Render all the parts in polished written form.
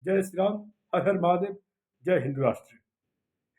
जय श्री राम। हर हर महादेव। जय हिंदू राष्ट्र।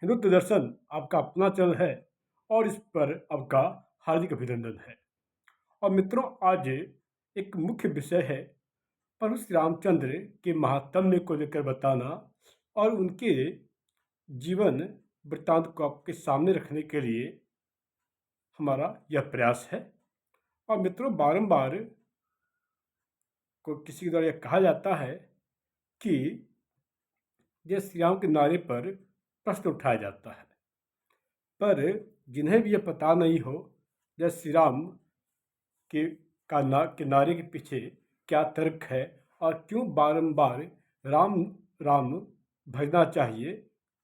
हिंदुत्व दर्शन आपका अपना चैनल है और इस पर आपका हार्दिक अभिनंदन है। और मित्रों, आज एक मुख्य विषय है प्रभु श्री रामचंद्र के महात्म्य को लेकर बताना और उनके जीवन वृत्तांत को आपके सामने रखने के लिए हमारा यह प्रयास है। और मित्रों, बारंबार को किसी के द्वारा यह कहा जाता है कि जय श्री राम के नारे पर प्रश्न उठाया जाता है, पर जिन्हें भी यह पता नहीं हो जय श्री राम के नारे के पीछे क्या तर्क है और क्यों बारंबार राम राम भजना चाहिए,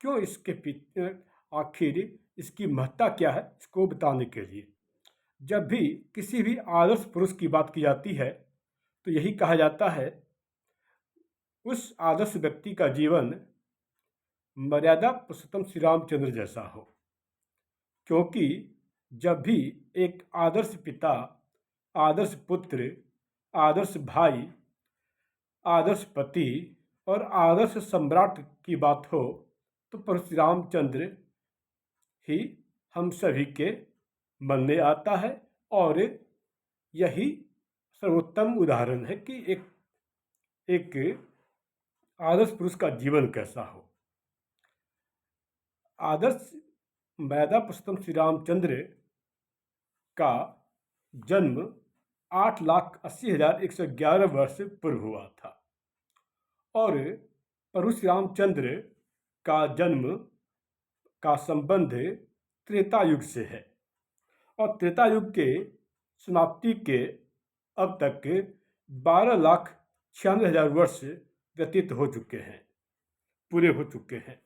क्यों इसके पीछे आखिर इसकी महत्ता क्या है, इसको बताने के लिए जब भी किसी भी आदर्श पुरुष की बात की जाती है तो यही कहा जाता है उस आदर्श व्यक्ति का जीवन मर्यादा पुरुषोत्तम श्री रामचंद्र जैसा हो। क्योंकि जब भी एक आदर्श पिता, आदर्श पुत्र, आदर्श भाई, आदर्श पति और आदर्श सम्राट की बात हो तो प्रभु श्री रामचंद्र ही हम सभी के मन में आता है। और यही सर्वोत्तम उदाहरण है कि एक आदर्श पुरुष का जीवन कैसा हो। आदर्श मर्यादा पुरुषोत्तम श्री रामचंद्र का जन्म 8,80,111 वर्ष पूर्व हुआ था और प्रभु श्री रामचंद्र का जन्म का संबंध त्रेता युग से है और त्रेता युग के समाप्ति के अब तक 12,96,000 वर्ष व्यतीत हो चुके हैं, पूरे हो चुके हैं।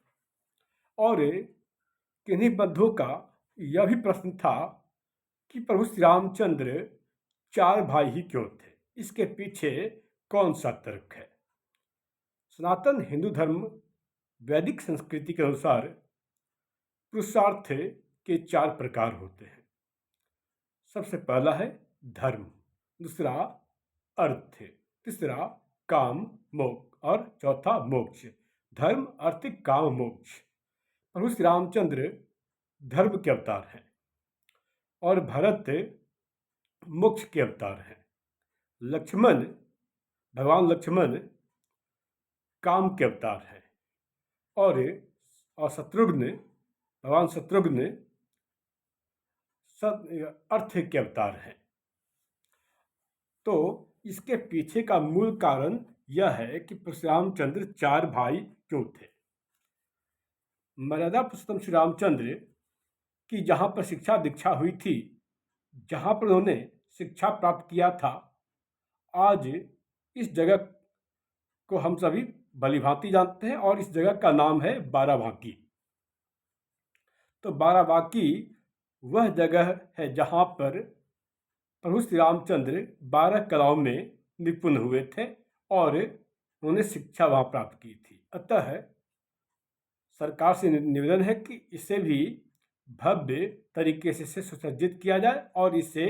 और किन्हीं बद्धों का यह भी प्रश्न था कि प्रभु श्री रामचंद्र 4 भाई ही क्यों थे, इसके पीछे कौन सा तर्क है। सनातन हिंदू धर्म वैदिक संस्कृति के अनुसार पुरुषार्थ के 4 प्रकार होते हैं। सबसे पहला है धर्म, दूसरा अर्थ, तीसरा काम मोक्ष और चौथा मोक्ष। धर्म, अर्थ, काम, मोक्ष। प्रभु श्री रामचंद्र धर्म के अवतार हैं और भरत मोक्ष के अवतार हैं। लक्ष्मण, भगवान लक्ष्मण काम के अवतार हैं और शत्रुघ्न, भगवान शत्रुघ्न अर्थ के अवतार हैं। तो इसके पीछे का मूल कारण यह है कि श्री रामचंद्र 4 भाई क्यों थे। मर्यादा पुरुषोत्तम श्री रामचंद्र की जहाँ पर शिक्षा दीक्षा हुई थी, जहाँ पर उन्होंने शिक्षा प्राप्त किया था, आज इस जगह को हम सभी भलीभांति जानते हैं और इस जगह का नाम है बाराबांकी। तो बाराबांकी वह जगह है जहाँ पर प्रभु श्री रामचंद्र 12 कलाओं में निपुण हुए थे और उन्होंने शिक्षा वहाँ प्राप्त की थी। अतः सरकार से निवेदन है कि इसे भी भव्य तरीके से सुसज्जित किया जाए और इसे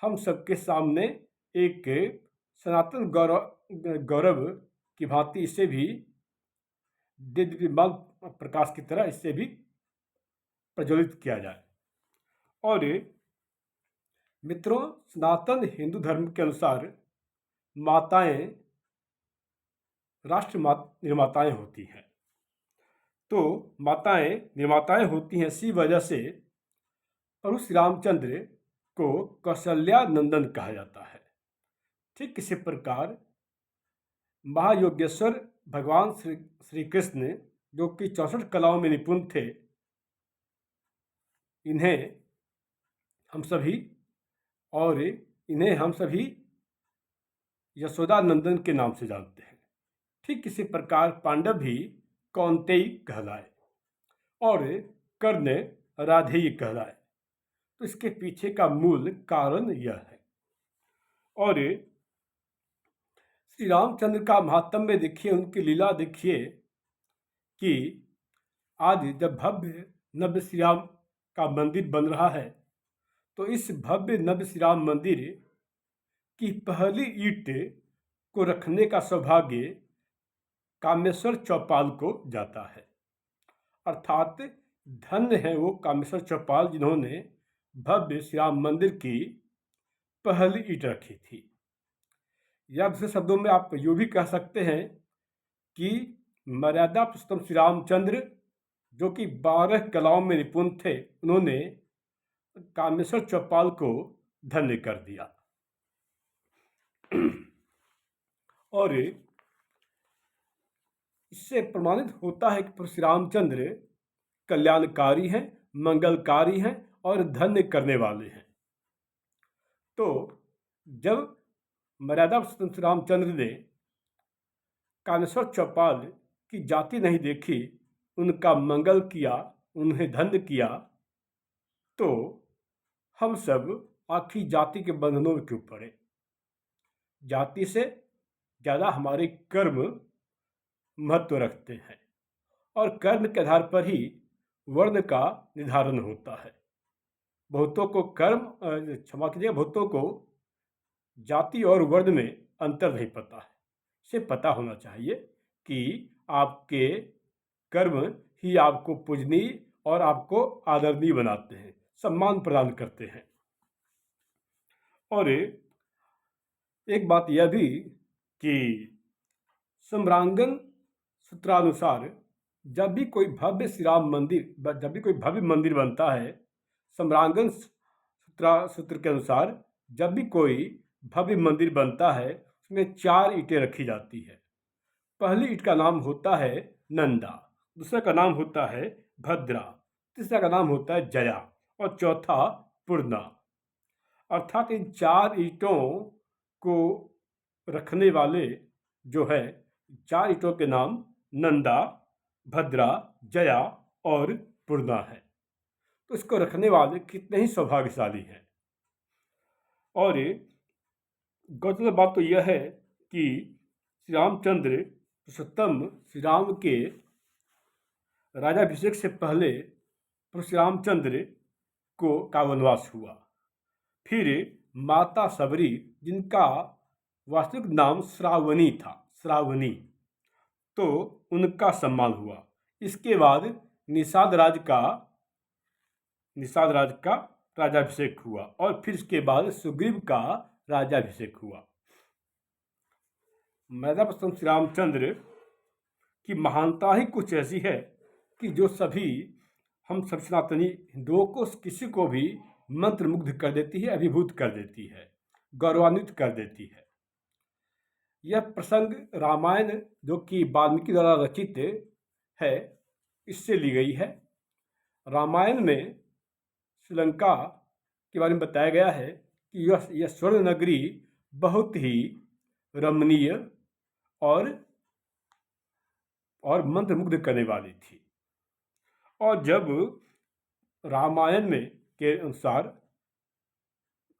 हम सबके सामने एक सनातन गौरव की भांति इसे भी दिव्यमान प्रकाश की तरह इसे भी प्रज्वलित किया जाए। और मित्रों, सनातन हिंदू धर्म के अनुसार माताएं राष्ट्र निर्माताएं होती हैं। तो माताएं निर्माताएं होती हैं, इसी वजह से प्रभु श्री रामचंद्र को कौशल्या नंदन कहा जाता है। ठीक इसी प्रकार महायोगेश्वर भगवान श्री कृष्ण, जो कि 64 कलाओं में निपुण थे, इन्हें हम सभी यशोदा नंदन के नाम से जानते हैं। ठीक इसी प्रकार पांडव भी कौन्तेय कहलाए और कर्ण राधेय कहलाए। तो इसके पीछे का मूल कारण यह है। और श्री रामचंद्र का महात्म्य देखिए, उनकी लीला देखिए कि आज जब भव्य नव्य श्री राम का मंदिर बन रहा है तो इस भव्य नव्य श्री राम मंदिर की पहली ईंट को रखने का सौभाग्य कामेश्वर चौपाल को जाता है। अर्थात धन्य है वो कामेश्वर चौपाल जिन्होंने भव्य श्री राम मंदिर की पहली ईंट रखी थी। या दूसरे शब्दों में आप यूँ भी कह सकते हैं कि मर्यादा पुरुषोत्तम श्री रामचंद्र, जो कि 12 कलाओं में निपुण थे, उन्होंने कामेश्वर चौपाल को धन्य कर दिया। और इससे प्रमाणित होता है कि प्रभु श्री रामचंद्र कल्याणकारी हैं, मंगलकारी हैं और धन्य करने वाले हैं। तो जब मर्यादा पुरुषोत्तम श्री रामचंद्र ने कामेश्वर चौपाल की जाति नहीं देखी, उनका मंगल किया, उन्हें धन्य किया, तो हम सब आखिर जाति के बंधनों में क्यों पड़े। जाति से ज़्यादा हमारे कर्म महत्व रखते हैं और कर्म के आधार पर ही वर्ण का निर्धारण होता है। बहुतों को क्षमा कीजिएगा, बहुतों को जाति और वर्ण में अंतर नहीं पता है। इसे पता होना चाहिए कि आपके कर्म ही आपको पूजनीय और आपको आदरणीय बनाते हैं, सम्मान प्रदान करते हैं। और एक बात यह भी कि सम्रांगण सूत्रानुसार जब भी कोई भव्य श्री राम मंदिर, जब भी कोई भव्य मंदिर बनता है, सम्रांगण सूत्र के अनुसार जब भी कोई भव्य मंदिर बनता है, उसमें 4 ईंटें रखी जाती है। पहली ईंट का नाम होता है नंदा, दूसरा का नाम होता है भद्रा, तीसरा का नाम होता है जया और चौथा पूर्णा। अर्थात इन 4 ईंटों को रखने वाले जो है, 4 ईंटों के नाम नंदा, भद्रा, जया और पूर्णा है। तो इसको रखने वाले कितने ही सौभाग्यशाली हैं। और गौरतलब बात तो यह है कि श्री रामचंद्र पुरुषोत्तम श्री राम के राजाभिषेक से पहले प्रभु श्री रामचंद्र का वनवास हुआ। फिर माता सबरी, जिनका वास्तविक नाम श्रावणी था, श्रावणी, तो उनका सम्मान हुआ। इसके बाद निषाद राज का राजाभिषेक हुआ और फिर इसके बाद सुग्रीव का राजाभिषेक हुआ। मर्यादा पुरुषोत्तम श्री रामचंद्र की महानता ही कुछ ऐसी है कि जो हम सब सनातनी हिंदुओं को, किसी को भी मंत्रमुग्ध कर देती है, अभिभूत कर देती है, गौरवान्वित कर देती है। यह प्रसंग रामायण, जो कि वाल्मीकि द्वारा रचित है, इससे ली गई है। रामायण में श्रीलंका के बारे में बताया गया है कि यह स्वर्ण नगरी बहुत ही रमणीय और मंत्रमुग्ध करने वाली थी। और जब रामायण में के अनुसार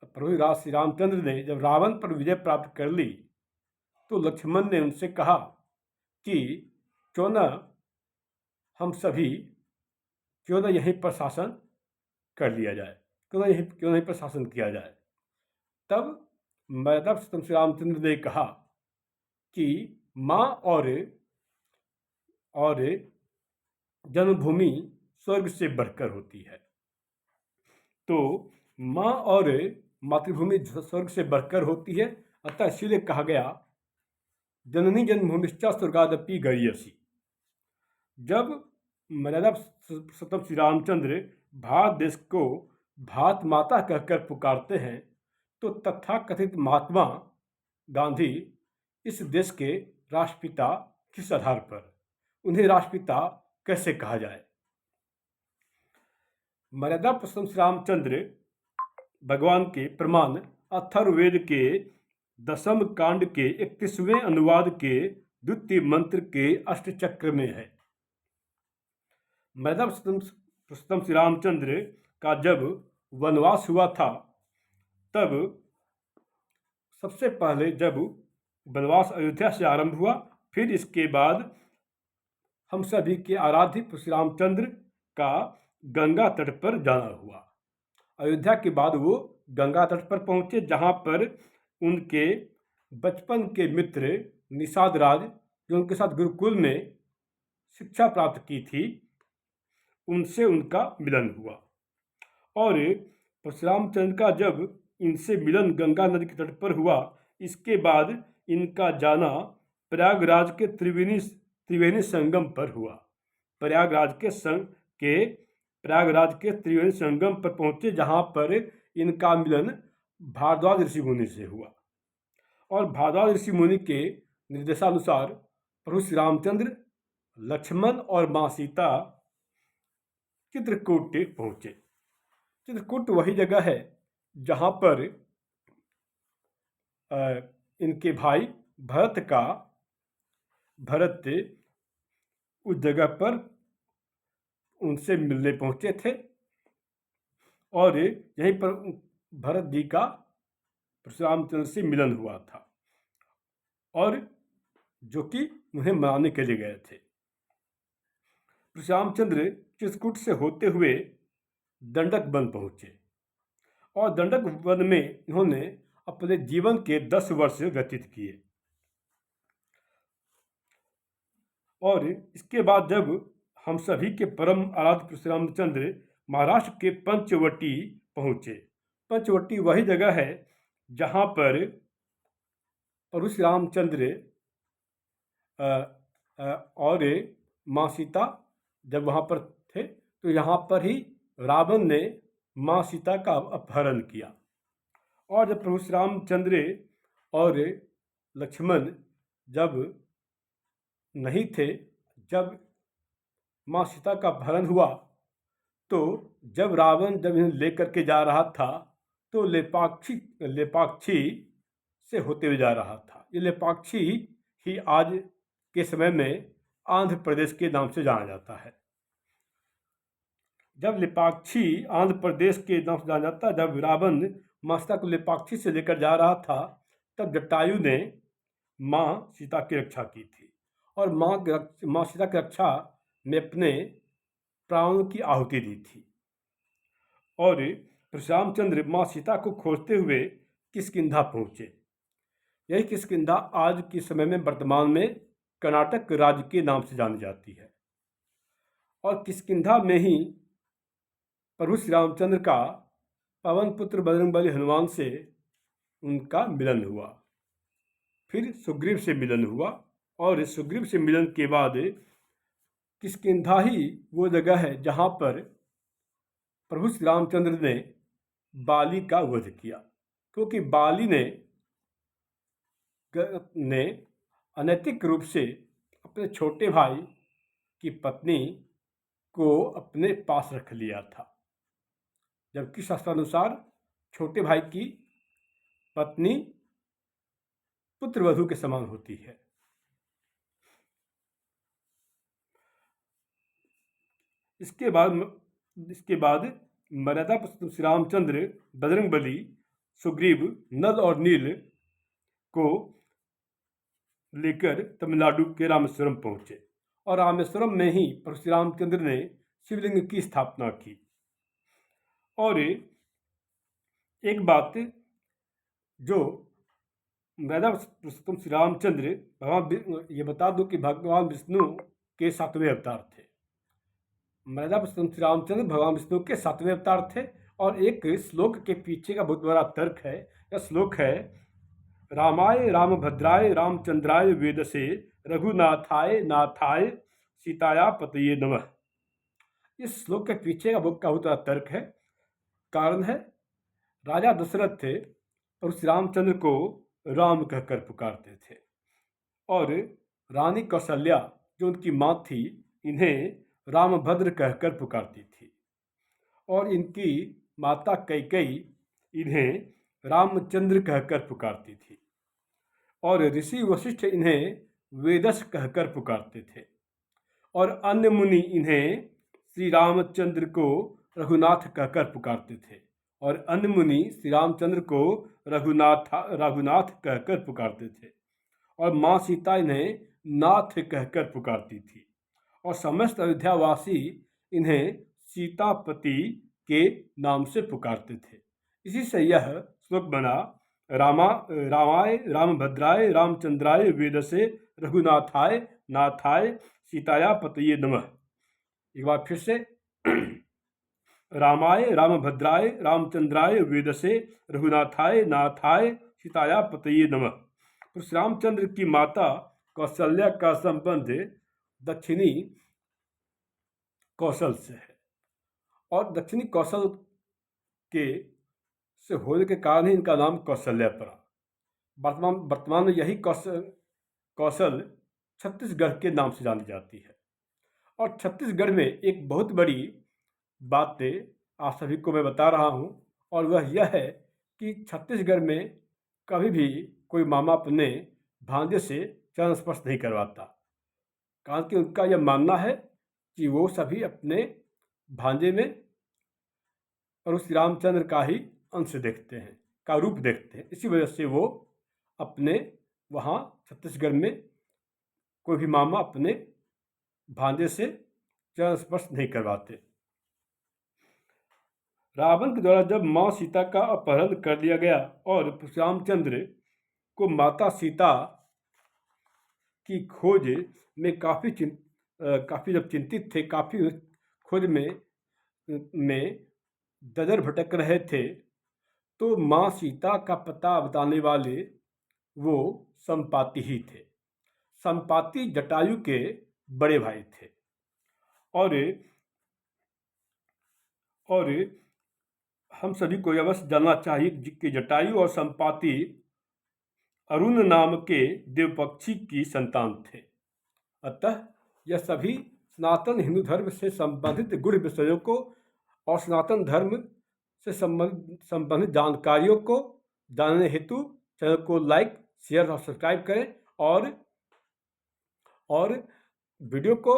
प्रभु श्री रामचंद्र ने जब रावण पर विजय प्राप्त कर ली, तो लक्ष्मण ने उनसे कहा कि क्यों न हम सभी यहीं पर शासन कर लिया जाए, क्यों नहीं पर शासन किया जाए। तब मर्यादा पुरुषोत्तम श्री रामचंद्र ने कहा कि माँ और जन्मभूमि स्वर्ग से बढ़कर होती है। तो माँ और मातृभूमि स्वर्ग से बढ़कर होती है, अतः इसीलिए कहा गया जननी जन्मभूमिश्च स्वर्गादपि गरीयसी। जब मर्यादा पुरुषोत्तम श्री रामचंद्र भारत देश को भारत माता कहकर पुकारते हैं, तो तथाकथित महात्मा गांधी इस देश के राष्ट्रपिता किस आधार पर, उन्हें राष्ट्रपिता कैसे कहा जाए। मर्यादा पुरुषोत्तम श्री रामचंद्र भगवान के प्रमाण अथर्ववेद के 10वें कांड के 31वें अनुवाद के द्वितीय मंत्र के अष्टचक्र में है। मर्यादा पुरुषोत्तम श्री रामचंद्र का जब वनवास हुआ था, तब सबसे पहले जब वनवास अयोध्या से आरंभ हुआ, फिर इसके बाद हम सभी के आराध्य श्री रामचंद्र का गंगा तट पर जाना हुआ। अयोध्या के बाद वो गंगा तट पर पहुँचे, जहाँ पर उनके बचपन के मित्र निषाद राज, जो उनके साथ गुरुकुल में शिक्षा प्राप्त की थी, उनसे उनका मिलन हुआ। और परशुराम चंद्र का जब इनसे मिलन गंगा नदी के तट पर हुआ, इसके बाद इनका जाना प्रयागराज के त्रिवेणी संगम पर हुआ। प्रयागराज के त्रिवेणी संगम पर पहुंचे, जहां पर इनका मिलन भारद्वाज ऋषि मुनि से हुआ। और भारद्वाज ऋषि मुनि के निर्देशानुसार प्रभु श्री रामचंद्र, लक्ष्मण और माँ सीता चित्रकूट पहुंचे। चित्रकूट वही जगह है जहां पर इनके भाई भरत उस जगह पर उनसे मिलने पहुंचे थे, और यहीं पर भरत जी का परशुराम चंद्र से मिलन हुआ था, और जो कि उन्हें मनाने के लिए गए थे। परशुराम चंद्र चित्रकूट से होते हुए दंडक वन पहुंचे, और दंडक वन में इन्होंने अपने जीवन के 10 वर्ष व्यतीत किए। और इसके बाद जब हम सभी के परम आराध्य परशुराम चंद्र महाराष्ट्र के पंचवटी पहुंचे। पंचवटी वही जगह है जहां पर प्रभु श्री रामचंद्र और माँ सीता जब वहाँ पर थे, तो यहाँ पर ही रावण ने माँ सीता का अपहरण किया। और जब प्रभु श्री रामचंद्र और लक्ष्मण जब नहीं थे, जब माँ सीता का अपहरण हुआ, तो जब रावण इन्हें लेकर के जा रहा था, तो लेपाक्षी से होते हुए जा रहा था। ये लेपाक्षी ही आज के समय में आंध्र प्रदेश के नाम से जाना जाता है। जब लेपाक्षी आंध्र प्रदेश के नाम से जाना जाता, जब रावण माँ सीता को लेपाक्षी से लेकर जा रहा था, तब जटायु ने माँ सीता की रक्षा की थी, और माँ सीता की रक्षा में अपने प्राणों की आहुति दी थी। और परशुराम चंद्र माँ सीता को खोजते हुए किष्किंधा पहुँचे। यही किष्किंधा आज के समय में वर्तमान में कर्नाटक राज्य के नाम से जानी जाती है। और किष्किंधा में ही प्रभु श्री रामचंद्र का पवन पुत्र बजरंगबली हनुमान से उनका मिलन हुआ। फिर सुग्रीव से मिलन हुआ, और सुग्रीव से मिलन के बाद किष्किंधा ही वो जगह है जहाँ पर प्रभु श्री रामचंद्र ने बाली का वध किया, क्योंकि बाली ने अनैतिक रूप से अपने छोटे भाई की पत्नी को अपने पास रख लिया था, जबकि शास्त्रानुसार छोटे भाई की पत्नी पुत्रवधू के समान होती है। इसके बाद मर्यादा पुरुषोत्तम श्री रामचंद्र, बजरंगबली, सुग्रीव, नल और नील को लेकर तमिलनाडु के रामेश्वरम पहुंचे, और रामेश्वरम में ही प्रभु श्री रामचंद्र ने शिवलिंग की स्थापना की। और एक बात जो मर्यादा पुरुषोत्तम श्री रामचंद्र ये बता दूं कि भगवान विष्णु के 7वें अवतार थे। मर्यादा पुरुषोत्तम श्री रामचंद्र भगवान विष्णु के 7वें अवतार थे। और एक श्लोक के पीछे का बहुत बड़ा तर्क है। यह श्लोक है, रामाय रामभद्राय रामचंद्राय वेदसे रघुनाथाय नाथाय सीताया पतये नमः। इस श्लोक के पीछे का बहुत बड़ा तर्क है। कारण है, राजा दशरथ प्रभु श्री रामचंद्र को राम कहकर पुकारते थे, और रानी कौशल्या जो उनकी माँ थी, इन्हें रामभद्र कहकर पुकारती थी, और इनकी माता कैकेयी इन्हें रामचंद्र कहकर पुकारती थी, और ऋषि वशिष्ठ इन्हें वेदस कहकर पुकारते थे, और अन्य मुनि इन्हें श्री रामचंद्र को रघुनाथ कहकर पुकारते थे, और अन्य मुनि श्री रामचंद्र को रघुनाथ कहकर पुकारते थे, और माँ सीता इन्हें नाथ कहकर पुकारती थी, और समस्त अयोध्यावासी इन्हें सीतापति के नाम से पुकारते थे। इसी से यह श्लोक बना, रामाय रामभद्राय रामचंद्राय वेदसे रघुनाथाय नाथाय सीताया पतये नमः। एक बार फिर से रामाय रामभद्राय रामचंद्राय वेदसे रघुनाथाय नाथाय सीताया पतये नमः। तो श्री रामचंद्र की माता कौशल्या का संबंध दक्षिणी कौशल से है और दक्षिणी कौशल के से होने के कारण ही इनका नाम कौशल्या पड़ा। वर्तमान में यही कौशल छत्तीसगढ़ के नाम से जानी जाती है। और छत्तीसगढ़ में एक बहुत बड़ी बात आप सभी को मैं बता रहा हूँ और वह यह है कि छत्तीसगढ़ में कभी भी कोई मामा अपने भांजे से चरण स्पर्श नहीं करवाता, कारण कि उनका यह मानना है कि वो सभी अपने भांजे में और श्री रामचंद्र का ही अंश देखते हैं, का रूप देखते हैं। इसी वजह से वो अपने वहाँ छत्तीसगढ़ में कोई भी मामा अपने भांजे से चरण स्पर्श नहीं करवाते। रावण के द्वारा जब माँ सीता का अपहरण कर लिया गया और रामचंद्र को माता सीता की खोज में काफ़ी जब चिंतित थे, काफ़ी खोज में ददर भटक रहे थे, तो माँ सीता का पता बताने वाले वो संपाति ही थे। संपाति जटायु के बड़े भाई थे और हम सभी को यह बस जानना चाहिए कि जटायु और संपाति अरुण नाम के देवपक्षी की संतान थे। अतः यह सभी सनातन हिंदू धर्म से संबंधित गूढ़ विषयों को और सनातन धर्म से संबंधित जानकारियों को जानने हेतु चैनल को लाइक, शेयर और सब्सक्राइब करें और वीडियो को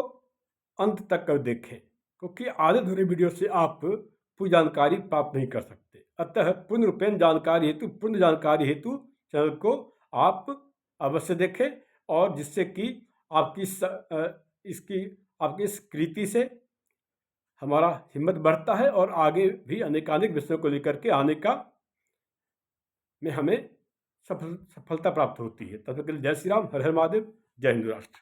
अंत तक कर देखें, क्योंकि आधे अधूरे वीडियो से आप पूरी जानकारी प्राप्त नहीं कर सकते। अतः पूर्ण जानकारी हेतु चैनल को आप अवश्य देखें और जिससे कि आपकी इस कृति से हमारा हिम्मत बढ़ता है और आगे भी अनेकानेक विषयों को लेकर के आने का में हमें सफलता प्राप्त होती है। तब तक के लिए जय श्री राम, हर हर महादेव, जय हिंद राष्ट्र।